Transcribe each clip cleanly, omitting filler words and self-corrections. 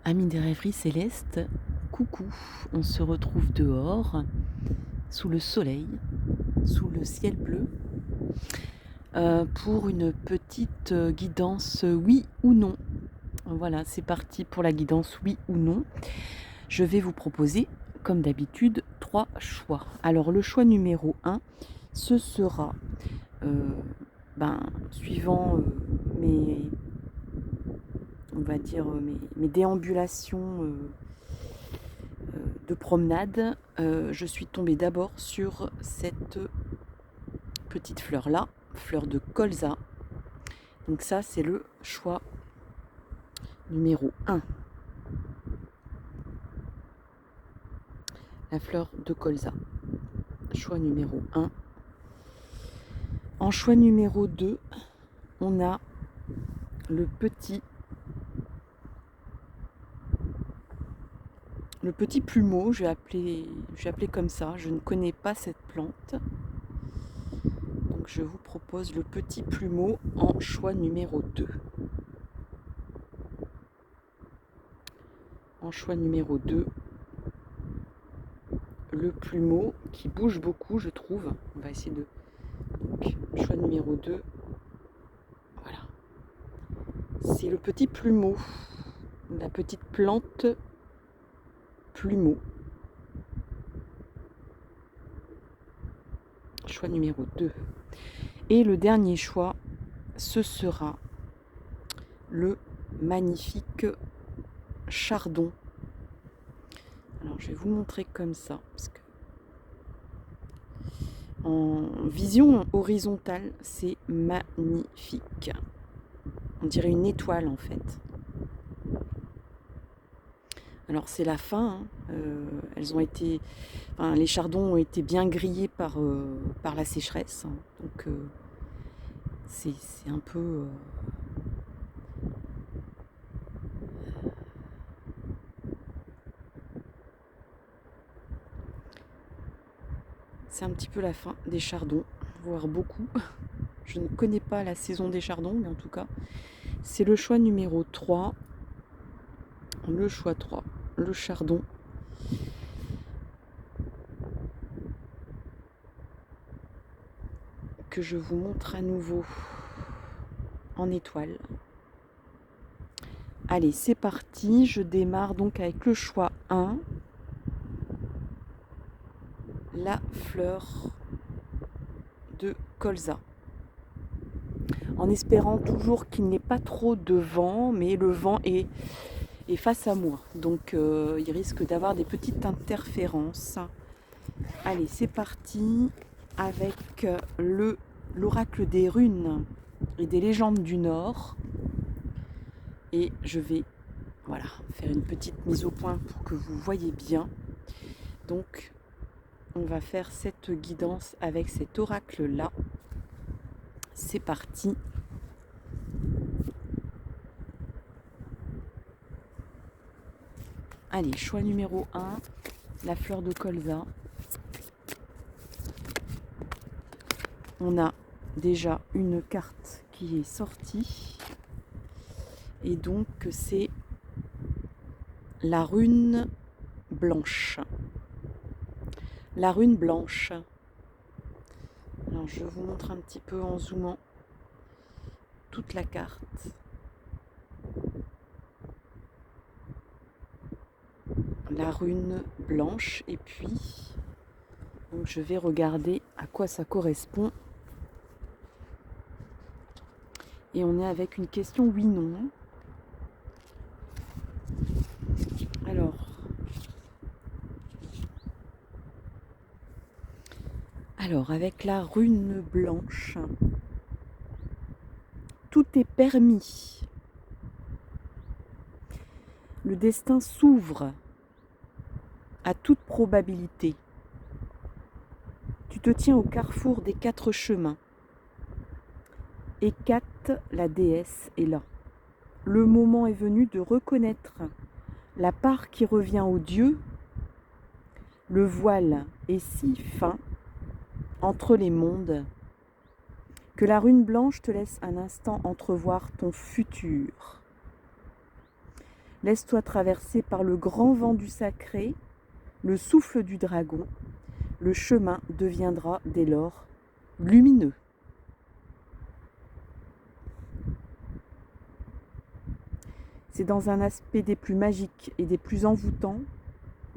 Amis des rêveries célestes, coucou, on se retrouve dehors, sous le soleil, sous le ciel bleu, pour une petite guidance oui ou non. Voilà, c'est parti pour la guidance oui ou non. Je vais vous proposer, comme d'habitude, 3 choix. Alors le choix numéro 1, ce sera, suivant mes, on va dire, mes déambulations de promenade, je suis tombée d'abord sur cette petite fleur là, fleur de colza. Donc ça c'est le choix numéro 1. La fleur de colza. Choix numéro 1. En choix numéro 2, on a le petit plumeau, je vais appeler comme ça. Je ne connais pas cette plante. Donc je vous propose le petit plumeau en choix numéro 2. En choix numéro 2, le plumeau qui bouge beaucoup, je trouve. On va essayer de... Donc, choix numéro 2. Voilà. C'est le petit plumeau. La petite plante plumeau. Choix numéro 2. Et le dernier choix, ce sera le magnifique chardon. Alors, je vais vous montrer comme ça, parce que en vision horizontale, c'est magnifique. On dirait une étoile en fait. Alors c'est la fin, hein. Elles ont été, les chardons ont été bien grillés par la sécheresse, hein. Donc c'est un peu c'est un petit peu la fin des chardons, voire beaucoup. Je ne connais pas la saison des chardons, mais en tout cas, c'est le choix numéro 3. Le choix 3, le chardon. Que je vous montre à nouveau en étoile. Allez, c'est parti. Je démarre donc avec le choix 1. La fleur de colza. En espérant toujours qu'il n'y ait pas trop de vent, mais le vent est face à moi. Donc il risque d'avoir des petites interférences. Allez, c'est parti avec l'oracle des runes et des légendes du Nord. Et je vais faire une petite mise au point pour que vous voyez bien. Donc, on va faire cette guidance avec cet oracle-là. C'est parti. Allez, choix numéro 1, la fleur de colza. On a déjà une carte qui est sortie. Et donc, c'est la rune blanche. La rune blanche. Alors, je vous montre un petit peu en zoomant toute la carte. La rune blanche, et puis donc je vais regarder à quoi ça correspond. Et on est avec une question oui-non. Alors, avec la rune blanche, tout est permis. Le destin s'ouvre à toute probabilité. Tu te tiens au carrefour des 4 chemins. Hécate, la déesse, est là. Le moment est venu de reconnaître la part qui revient aux dieux. Le voile est si fin entre les mondes que la rune blanche te laisse un instant entrevoir ton futur. Laisse-toi traverser par le grand vent du sacré, le souffle du dragon. Le chemin deviendra dès lors lumineux. C'est dans un aspect des plus magiques et des plus envoûtants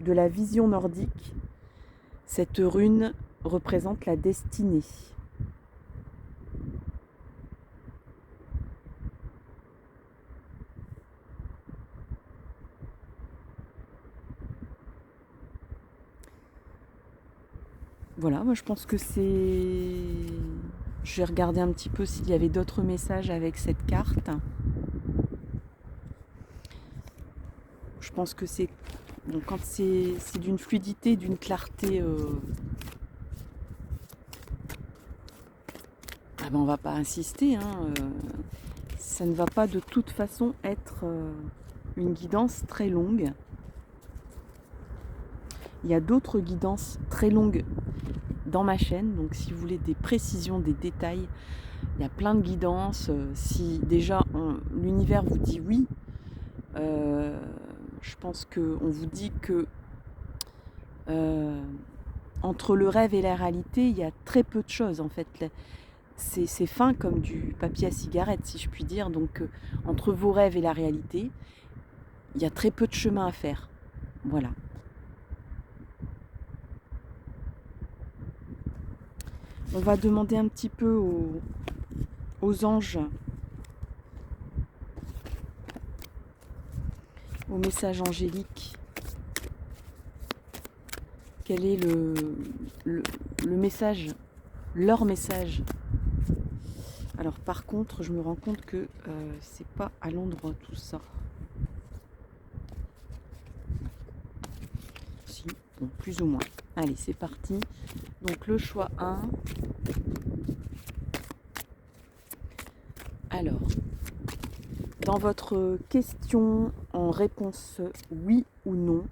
de la vision nordique. Cette rune représente la destinée. Voilà, moi je pense que c'est... Je vais regarder un petit peu s'il y avait d'autres messages avec cette carte. Je pense que c'est... Bon, quand c'est d'une fluidité, d'une clarté... Ah ben on va pas insister, hein, ça ne va pas de toute façon être une guidance très longue. Il y a d'autres guidances très longues dans ma chaîne, donc si vous voulez des précisions, des détails, il y a plein de guidances. Si déjà l'univers vous dit oui, je pense qu'on vous dit que entre le rêve et la réalité, il y a très peu de choses en fait. C'est fin comme du papier à cigarette, si je puis dire. Donc entre vos rêves et la réalité, il y a très peu de chemin à faire. Voilà. On va demander un petit peu aux anges, aux messages angéliques, quel est le message, leur message. Alors par contre, je me rends compte que c'est pas à l'endroit tout ça. Si, bon, plus ou moins. Allez, c'est parti. Donc le choix 1. Alors, dans votre question en réponse oui ou non,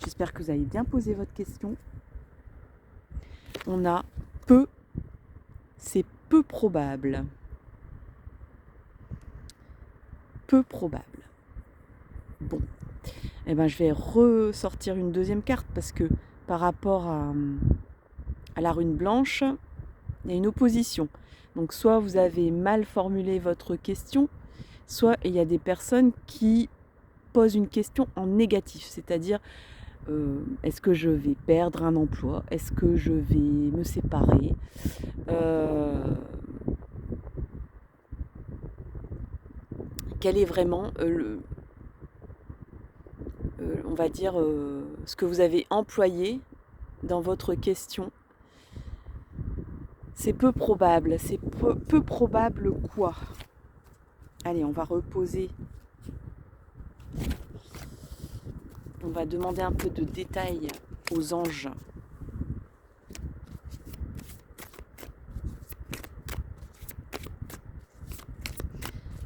j'espère que vous avez bien posé votre question. On a peu, c'est peu probable. Peu probable. Bon, eh ben, je vais ressortir une deuxième carte parce que par rapport à la rune blanche, il y a une opposition. Donc soit vous avez mal formulé votre question, soit il y a des personnes qui posent une question en négatif, c'est-à-dire est-ce que je vais perdre un emploi? Est-ce que je vais me séparer? Quel est vraiment on va dire, ce que vous avez employé dans votre question? C'est peu probable. C'est peu probable quoi? Allez, on va reposer. On va demander un peu de détails aux anges.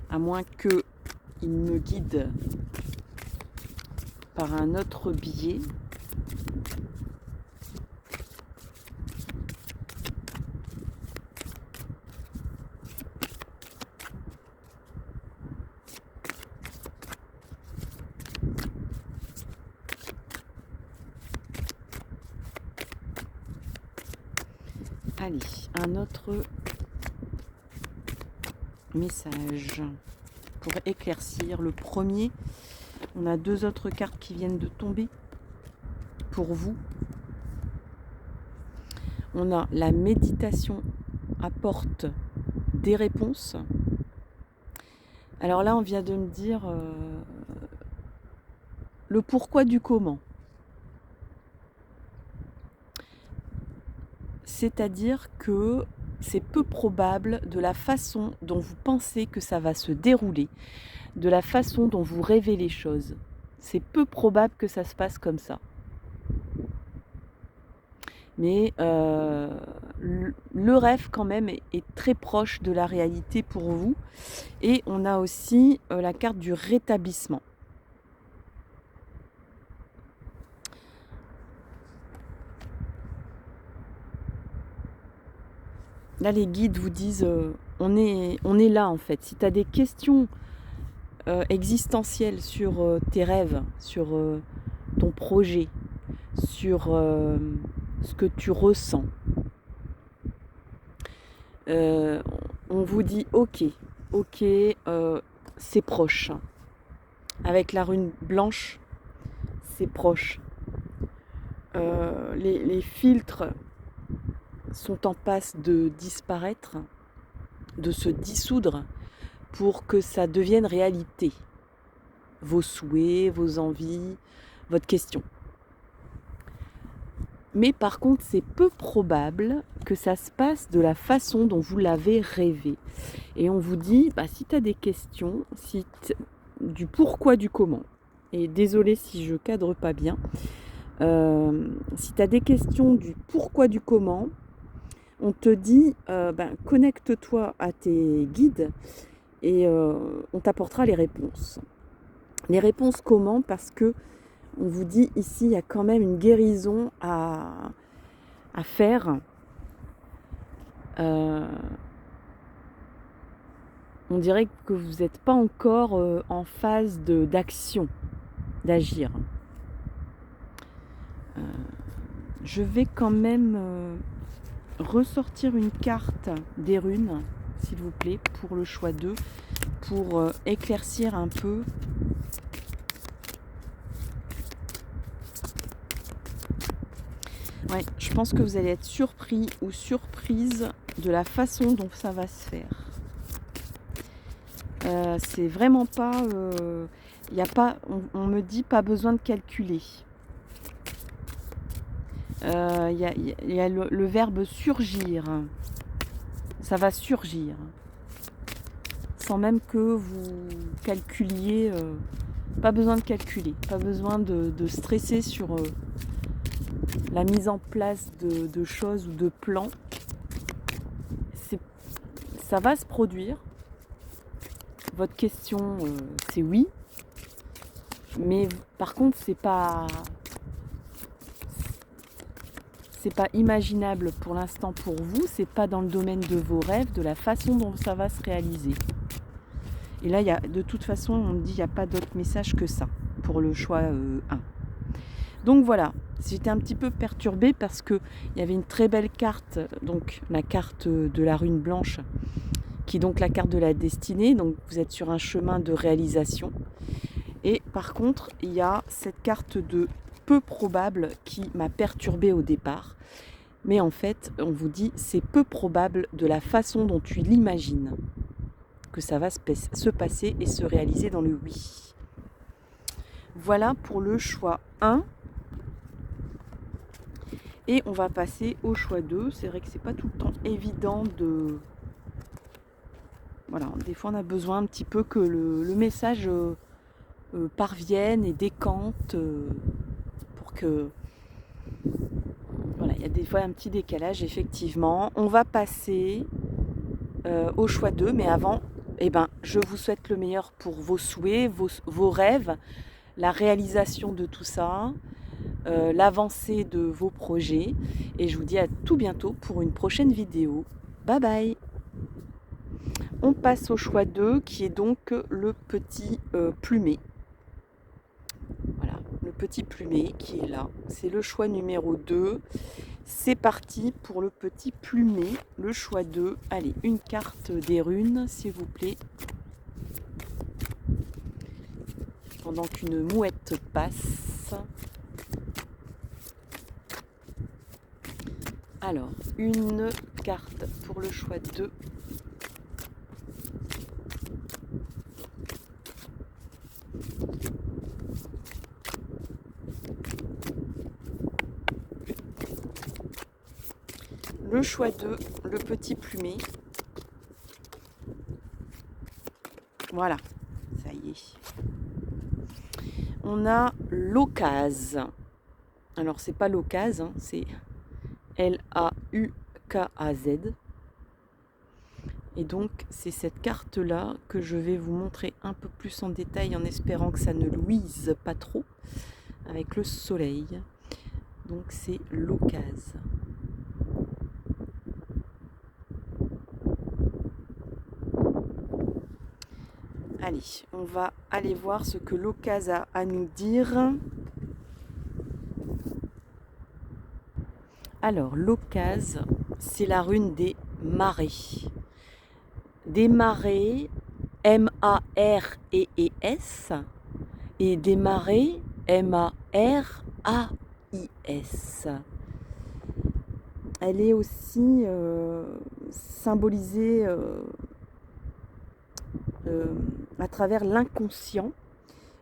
À moins qu'ils me guident par un autre biais. Allez, un autre message pour éclaircir le premier. On a deux autres cartes qui viennent de tomber pour vous. On a la méditation apporte des réponses. Alors là, on vient de me dire le pourquoi du comment. C'est-à-dire que c'est peu probable de la façon dont vous pensez que ça va se dérouler, de la façon dont vous rêvez les choses. C'est peu probable que ça se passe comme ça. Mais le rêve quand même est très proche de la réalité pour vous. Et on a aussi la carte du rétablissement. Là, les guides vous disent on est là en fait. Si tu as des questions existentiel sur tes rêves, sur ton projet, sur ce que tu ressens. On vous dit ok, c'est proche. Avec la rune blanche, c'est proche. Les filtres sont en passe de disparaître, de se dissoudre pour que ça devienne réalité. Vos souhaits, vos envies, votre question. Mais par contre, c'est peu probable que ça se passe de la façon dont vous l'avez rêvé. Et on vous dit, si tu as des questions, du pourquoi, du comment, et désolé si je cadre pas bien, si tu as des questions du pourquoi, du comment, on te dit, connecte-toi à tes guides et on t'apportera les réponses. Les réponses comment? Parce que on vous dit ici, il y a quand même une guérison à faire. On dirait que vous n'êtes pas encore en phase d'action, d'agir. Je vais quand même ressortir une carte des runes, s'il vous plaît, pour le choix 2, pour éclaircir un peu. Ouais, je pense que vous allez être surpris ou surprise de la façon dont ça va se faire. C'est vraiment pas... y a pas on me dit pas besoin de calculer. Il y a le verbe surgir. Ça va surgir. Sans même que vous calculiez. Pas besoin de calculer. Pas besoin de stresser sur la mise en place de choses ou de plans. Ça va se produire. Votre question, c'est oui. Mais par contre, c'est pas imaginable pour l'instant pour vous. C'est pas dans le domaine de vos rêves, de la façon dont ça va se réaliser. Et là, de toute façon, on dit qu'il n'y a pas d'autre message que ça pour le choix 1. Donc voilà, j'étais un petit peu perturbée parce qu'il y avait une très belle carte, donc la carte de la rune blanche, qui est donc la carte de la destinée. Donc vous êtes sur un chemin de réalisation. Et par contre, il y a cette carte de peu probable qui m'a perturbée au départ. Mais en fait, on vous dit, c'est peu probable de la façon dont tu l'imagines que ça va se passer et se réaliser dans le oui. Voilà pour le choix 1. Et on va passer au choix 2. C'est vrai que c'est pas tout le temps évident de... Voilà, des fois on a besoin un petit peu que le message parvienne et décante pour que... Voilà, il y a des fois un petit décalage, effectivement. On va passer au choix 2, mais avant, je vous souhaite le meilleur pour vos souhaits, vos rêves, la réalisation de tout ça, l'avancée de vos projets. Et je vous dis à tout bientôt pour une prochaine vidéo. Bye bye! On passe au choix 2 qui est donc le petit plumet. Voilà, le petit plumet qui est là. C'est le choix numéro 2. C'est parti pour le petit plumet, le choix 2. Allez, une carte des runes, s'il vous plaît. Pendant qu'une mouette passe. Alors, une carte pour le choix 2. Le choix 2, le petit plumet. Voilà, ça y est. On a l'occasion. Alors, c'est pas l'occasion, c'est L-A-U-K-A-Z. Et donc, c'est cette carte-là que je vais vous montrer un peu plus en détail en espérant que ça ne luise pas trop avec le soleil. Donc, c'est l'occasion. Allez, on va aller voir ce que l'Occase a à nous dire. Alors, l'Occase, c'est la rune des marées. Des marées, M-A-R-E-E-S, et des marées, M-A-R-A-I-S. Elle est aussi symbolisée à travers l'inconscient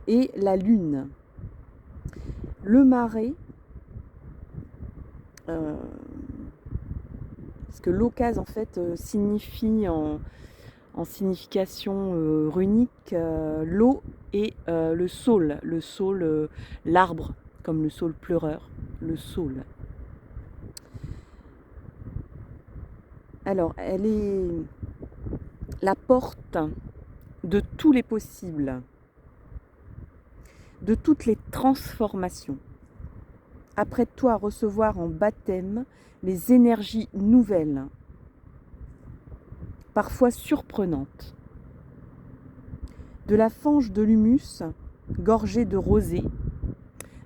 et la lune. Le marais, parce que l'Occase en fait signifie en signification runique l'eau et le saule, l'arbre, comme le saule pleureur, le saule. Alors, elle est la porte de tous les possibles, de toutes les transformations. Apprête-toi à recevoir en baptême les énergies nouvelles, parfois surprenantes. De la fange de l'humus, gorgée de rosée,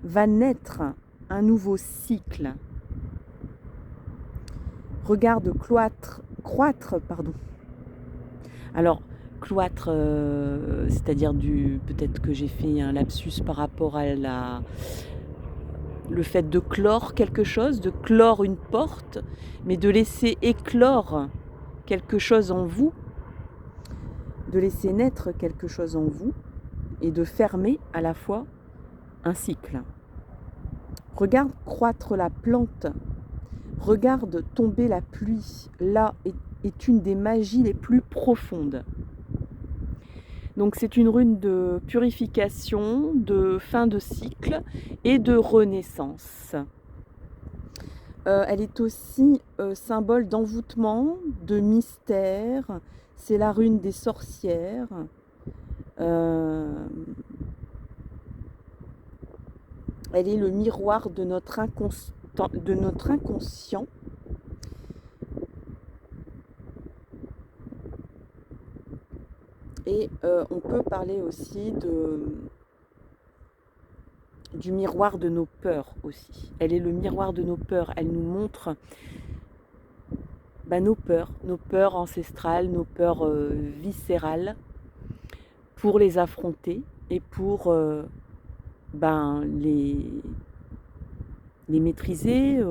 va naître un nouveau cycle. Regarde croître. Alors, cloître, c'est-à-dire peut-être que j'ai fait un lapsus par rapport à le fait de clore quelque chose, de clore une porte, mais de laisser éclore quelque chose en vous, de laisser naître quelque chose en vous et de fermer à la fois un cycle. Regarde croître la plante, regarde tomber la pluie. Là est une des magies les plus profondes. Donc c'est une rune de purification, de fin de cycle et de renaissance. Elle est aussi symbole d'envoûtement, de mystère. C'est la rune des sorcières. Elle est le miroir de notre inconscient. Et on peut parler aussi du miroir de nos peurs aussi. Elle est le miroir de nos peurs. Elle nous montre nos peurs ancestrales, nos peurs viscérales, pour les affronter et pour les maîtriser,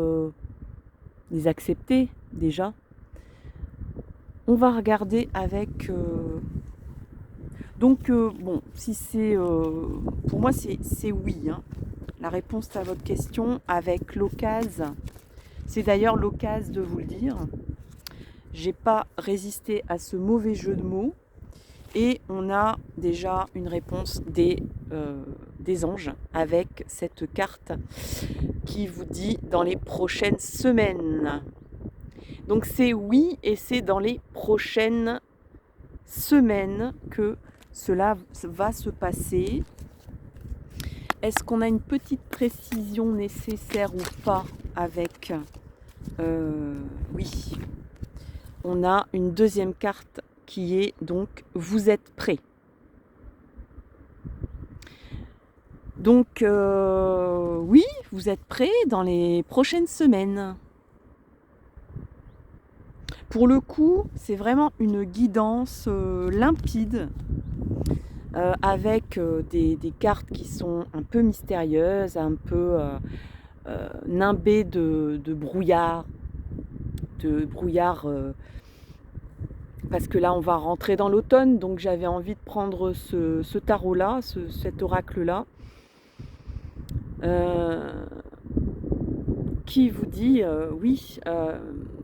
les accepter déjà. On va regarder avec... Donc, bon, si c'est... pour moi, c'est oui. Hein. La réponse à votre question avec l'Occase, c'est d'ailleurs l'Occase de vous le dire. J'ai pas résisté à ce mauvais jeu de mots. Et on a déjà une réponse des anges avec cette carte qui vous dit dans les prochaines semaines. Donc c'est oui et c'est dans les prochaines semaines que cela va se passer. Est-ce qu'on a une petite précision nécessaire ou pas avec oui. On a une deuxième carte qui est donc « Vous êtes prêts ». Donc oui, vous êtes prêts dans les prochaines semaines. Pour le coup, c'est vraiment une guidance limpide avec des cartes qui sont un peu mystérieuses, un peu nimbées de brouillard, parce que là on va rentrer dans l'automne, donc j'avais envie de prendre ce tarot-là, cet oracle-là, qui vous dit oui,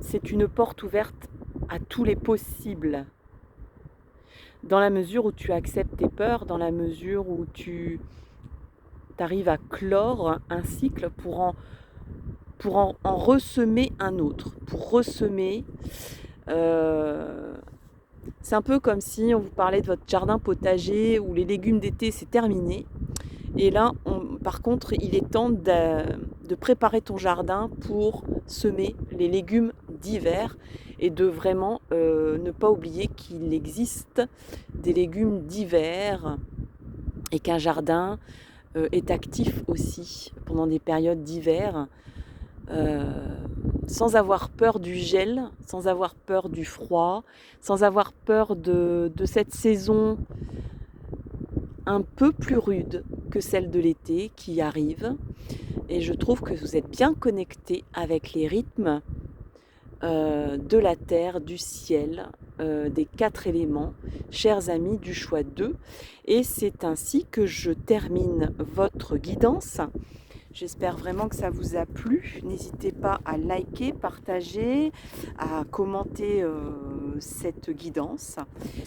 c'est une porte ouverte à tous les possibles, dans la mesure où tu acceptes tes peurs, dans la mesure où tu arrives à clore un cycle pour en ressemer un autre, pour ressemer... c'est un peu comme si on vous parlait de votre jardin potager où les légumes d'été c'est terminé. Et là, par contre, il est temps de préparer ton jardin pour semer les légumes d'hiver. et de vraiment ne pas oublier qu'il existe des légumes d'hiver et qu'un jardin est actif aussi pendant des périodes d'hiver, sans avoir peur du gel, sans avoir peur du froid, sans avoir peur de cette saison un peu plus rude que celle de l'été qui arrive. Et je trouve que vous êtes bien connectés avec les rythmes de la terre, du ciel, des 4 éléments, chers amis du choix 2. Et c'est ainsi que je termine votre guidance. J'espère vraiment que ça vous a plu. N'hésitez pas à liker, partager, à commenter cette guidance.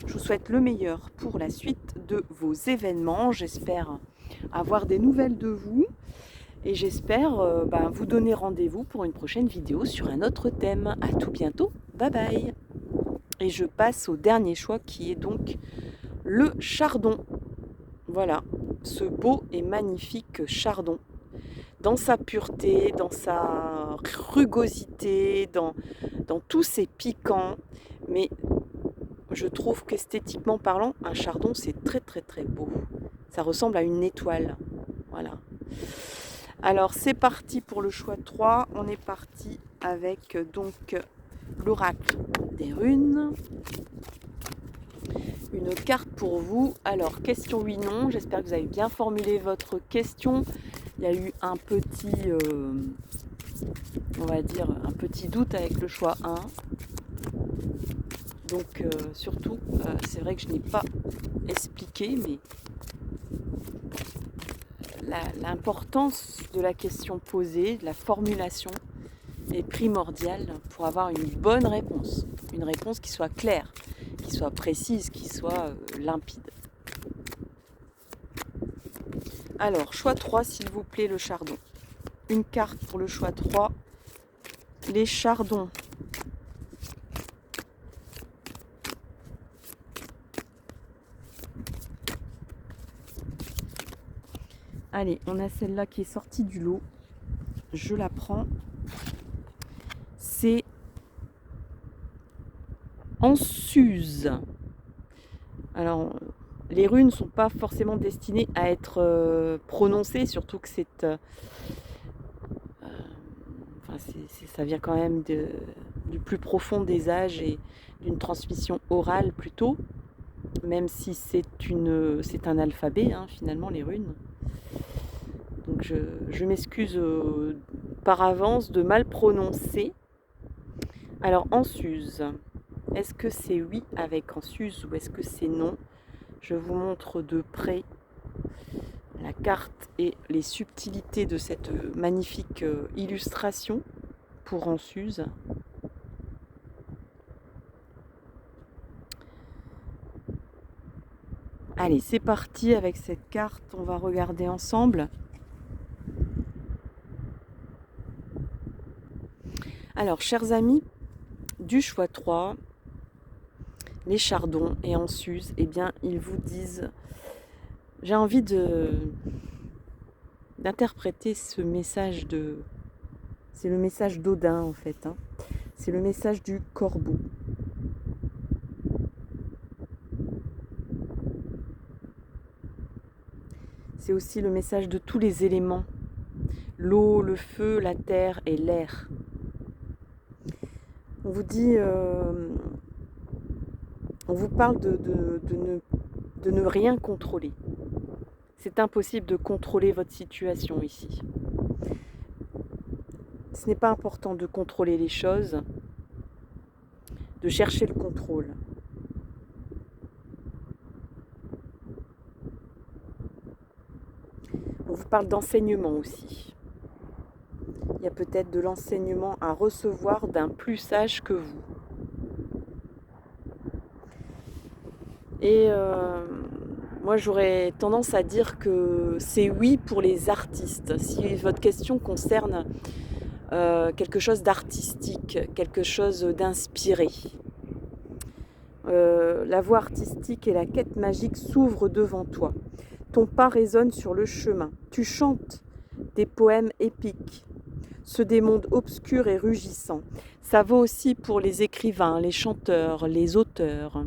Je vous souhaite le meilleur pour la suite de vos événements. J'espère avoir des nouvelles de vous. Et j'espère vous donner rendez-vous pour une prochaine vidéo sur un autre thème. À tout bientôt. Bye bye. Et je passe au dernier choix qui est donc le chardon. Voilà, ce beau et magnifique chardon. Dans sa pureté, dans sa rugosité, dans tous ses piquants. Mais je trouve qu'esthétiquement parlant, un chardon, c'est très très très beau. Ça ressemble à une étoile. Voilà. Alors c'est parti pour le choix 3. On est parti avec donc l'oracle des runes. Une carte pour vous. Alors question oui non. J'espère que vous avez bien formulé votre question. Il y a eu un petit, on va dire, un petit doute avec le choix 1. Donc surtout, c'est vrai que je n'ai pas expliqué, mais l'importance de la question posée, de la formulation, est primordiale pour avoir une bonne réponse. Une réponse qui soit claire, qui soit précise, qui soit limpide. Alors, choix 3, s'il vous plaît, le chardon. Une carte pour le choix 3. Les chardons. Allez, on a celle-là qui est sortie du lot. Je la prends. C'est en Suse. Alors, les runes ne sont pas forcément destinées à être prononcées, surtout que c'est... ça vient quand même du plus profond des âges et d'une transmission orale plutôt, même si c'est un alphabet, hein, finalement, les runes. Donc je m'excuse par avance de mal prononcer. Alors, en Suse, est-ce que c'est oui avec en Suse ou est-ce que c'est non? Je vous montre de près la carte et les subtilités de cette magnifique illustration pour en Suse. Allez, c'est parti avec cette carte, on va regarder ensemble. Alors, chers amis, du choix 3, les chardons et en Suse, eh bien, ils vous disent, j'ai envie d'interpréter ce message c'est le message d'Odin en fait, hein. C'est le message du corbeau. C'est aussi le message de tous les éléments, l'eau, le feu, la terre et l'air. On vous dit, on vous parle de ne rien contrôler. C'est impossible de contrôler votre situation ici. Ce n'est pas important de contrôler les choses, de chercher le contrôle. On vous parle d'enseignement aussi. Il y a peut-être de l'enseignement à recevoir d'un plus sage que vous. Et moi, j'aurais tendance à dire que c'est oui pour les artistes. Si votre question concerne quelque chose d'artistique, quelque chose d'inspiré. La voie artistique et la quête magique s'ouvrent devant toi. Ton pas résonne sur le chemin. Tu chantes des poèmes épiques. ceux des mondes obscurs et rugissants. Ça vaut aussi pour les écrivains, les chanteurs, les auteurs.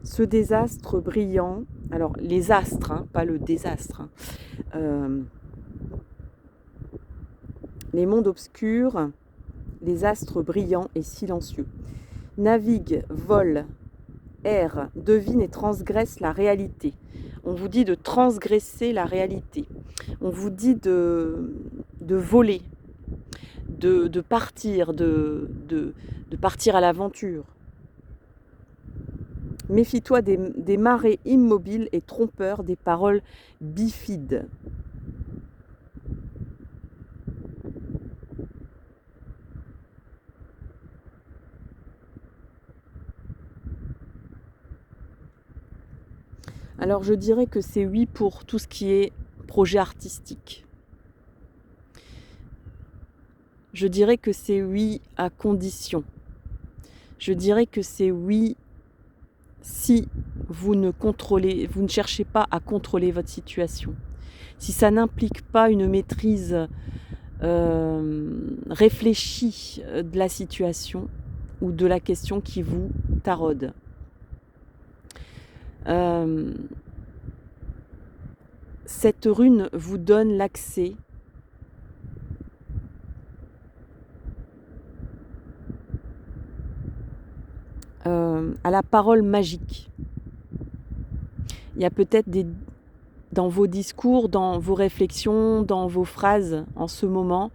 Ceux des astres brillants, alors les astres, hein, pas le désastre, hein. Les mondes obscurs, les astres brillants et silencieux. Naviguent, volent, errent, devinent et transgressent la réalité. On vous dit de transgresser la réalité. On vous dit de voler, de partir, de partir à l'aventure. Méfie-toi des marées immobiles et trompeurs, des paroles bifides. Alors je dirais que c'est oui pour tout ce qui est projet artistique. Je dirais que c'est oui à condition. Je dirais que c'est oui si vous ne cherchez pas à contrôler votre situation. Si ça n'implique pas une maîtrise réfléchie de la situation ou de la question qui vous taraude. Cette rune vous donne l'accès à la parole magique. Il y a peut-être dans vos discours, dans vos réflexions, dans vos phrases en ce moment,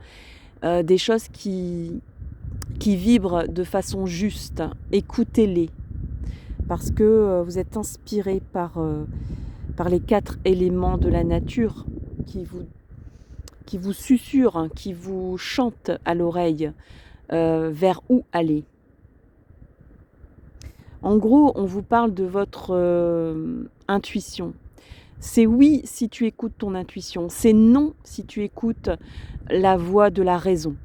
des choses qui vibrent de façon juste. Écoutez-les, parce que vous êtes inspiré par les 4 éléments de la nature qui vous susurrent, hein, qui vous chantent à l'oreille vers où aller. En gros, on vous parle de votre intuition. C'est oui si tu écoutes ton intuition. C'est non si tu écoutes la voix de la raison.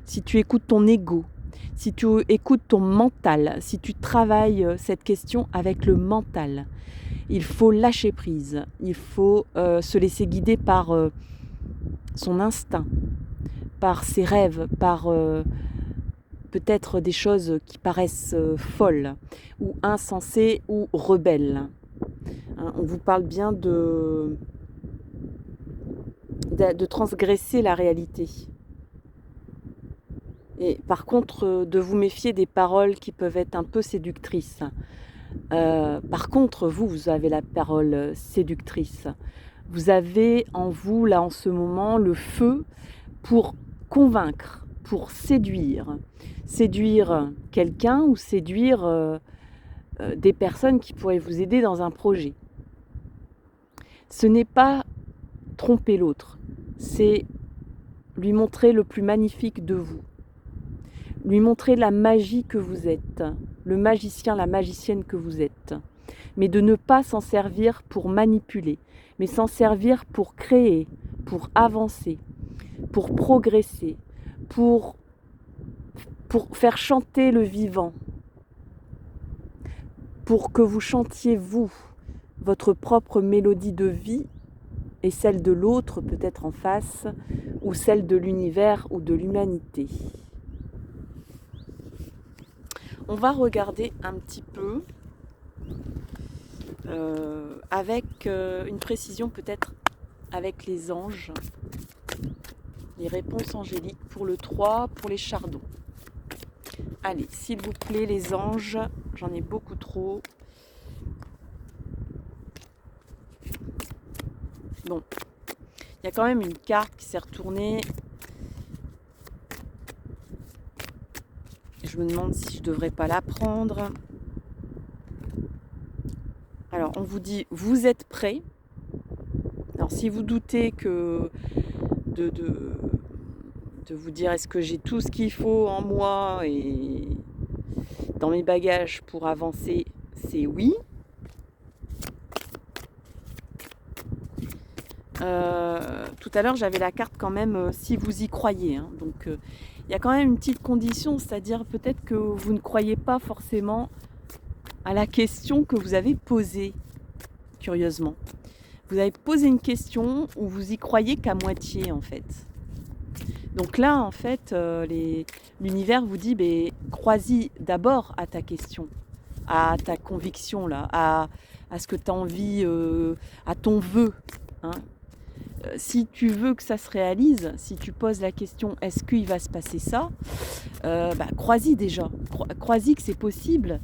Si tu écoutes ton ego. Si tu écoutes ton mental. Si tu travailles cette question avec le mental. Il faut lâcher prise. Il faut se laisser guider par son instinct, par ses rêves, par peut-être des choses qui paraissent folles, ou insensées, ou rebelles. Hein, on vous parle bien de transgresser la réalité. Et par contre, de vous méfier des paroles qui peuvent être un peu séductrices. Par contre, vous avez la parole séductrice. Vous avez en vous, là, en ce moment, le feu pour convaincre, pour séduire. Séduire quelqu'un ou séduire des personnes qui pourraient vous aider dans un projet. Ce n'est pas tromper l'autre, c'est lui montrer le plus magnifique de vous. Lui montrer la magie que vous êtes, le magicien, la magicienne que vous êtes. Mais de ne pas s'en servir pour manipuler, mais s'en servir pour créer, pour avancer, pour progresser, pour faire chanter le vivant, pour que vous chantiez vous, votre propre mélodie de vie et celle de l'autre peut-être en face, ou celle de l'univers ou de l'humanité. On va regarder un petit peu avec une précision peut-être avec les anges, les réponses angéliques pour le 3, pour les chardons. Allez, s'il vous plaît les anges, j'en ai beaucoup trop. Bon, il y a quand même une carte qui s'est retournée. Je me demande si je ne devrais pas la prendre. Alors, on vous dit, vous êtes prêts. Alors, si vous doutez que de vous dire est-ce que j'ai tout ce qu'il faut en moi et dans mes bagages pour avancer, c'est oui. Tout à l'heure, j'avais la carte quand même si vous y croyez. Hein. Donc, il y a quand même une petite condition, c'est-à-dire peut-être que vous ne croyez pas forcément à la question que vous avez posée, curieusement. Vous avez posé une question où vous y croyez qu'à moitié, en fait. Donc là, en fait, l'univers vous dit, crois-y d'abord à ta question, à ta conviction, là, à ce que tu as envie, à ton vœu. Hein. Si tu veux que ça se réalise, si tu poses la question, est-ce qu'il va se passer ça, crois-y déjà. Crois-y que c'est possible,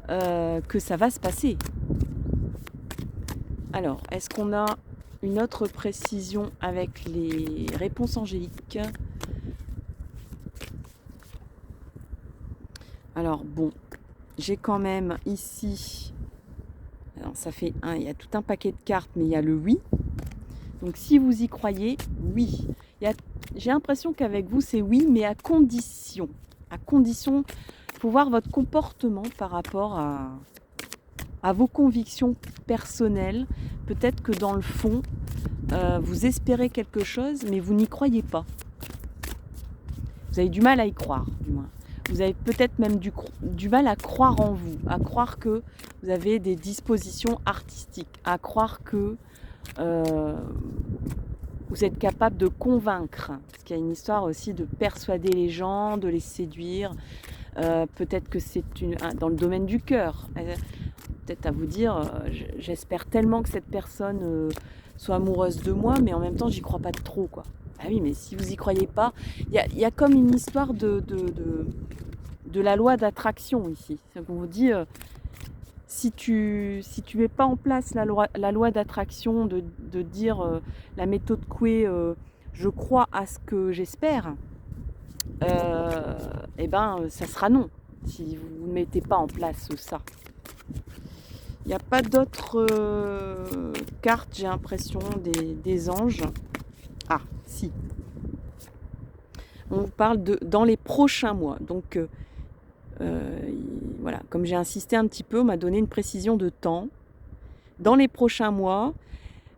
que ça va se passer. Alors, est-ce qu'on a une autre précision avec les réponses angéliques? Alors bon, j'ai quand même ici, alors ça fait il y a tout un paquet de cartes, mais il y a le oui. Donc si vous y croyez, oui. J'ai l'impression qu'avec vous, c'est oui, mais à condition. À condition, il faut voir votre comportement par rapport à vos convictions personnelles. Peut-être que dans le fond, vous espérez quelque chose, mais vous n'y croyez pas. Vous avez du mal à y croire, du moins. Vous avez peut-être même du mal à croire en vous, à croire que vous avez des dispositions artistiques, à croire que vous êtes capable de convaincre. Parce qu'il y a une histoire aussi de persuader les gens, de les séduire. Peut-être que c'est dans le domaine du cœur. Peut-être à vous dire, j'espère tellement que cette personne soit amoureuse de moi, mais en même temps, j'y crois pas trop, quoi. Ah oui, mais si vous y croyez pas, il y a comme une histoire de la loi d'attraction ici. On vous dit, si tu mets pas en place la loi d'attraction, de dire la méthode Coué, je crois à ce que j'espère, ça sera non, si vous ne mettez pas en place ça. Il n'y a pas d'autres cartes, j'ai l'impression, des anges. Ah, si. On vous parle de dans les prochains mois. Donc, voilà, comme j'ai insisté un petit peu, on m'a donné une précision de temps. Dans les prochains mois,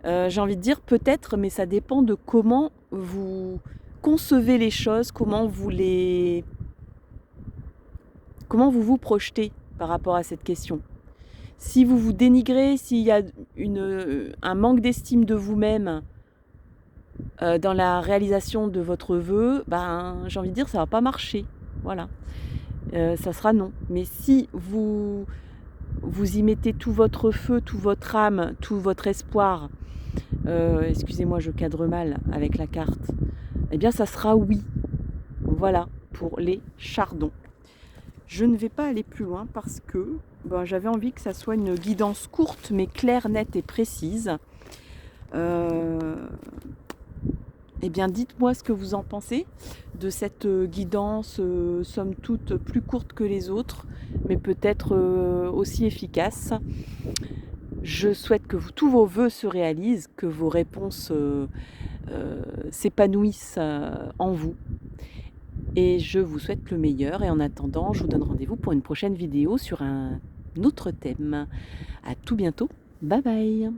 j'ai envie de dire peut-être, mais ça dépend de comment vous concevez les choses, comment vous vous projetez par rapport à cette question. Si vous vous dénigrez, s'il y a un manque d'estime de vous-même dans la réalisation de votre vœu, j'ai envie de dire ça va pas marcher. Voilà, ça sera non. Mais si vous y mettez tout votre feu, toute votre âme, tout votre espoir, excusez-moi, je cadre mal avec la carte, eh bien ça sera oui. Voilà, pour les chardons. Je ne vais pas aller plus loin parce que j'avais envie que ça soit une guidance courte mais claire, nette et précise. Eh bien, dites-moi ce que vous en pensez de cette guidance, somme toute plus courte que les autres, mais peut-être aussi efficace. Je souhaite que tous vos vœux se réalisent, que vos réponses s'épanouissent en vous. Et je vous souhaite le meilleur. Et en attendant, je vous donne rendez-vous pour une prochaine vidéo sur un autre thème. À tout bientôt. Bye bye.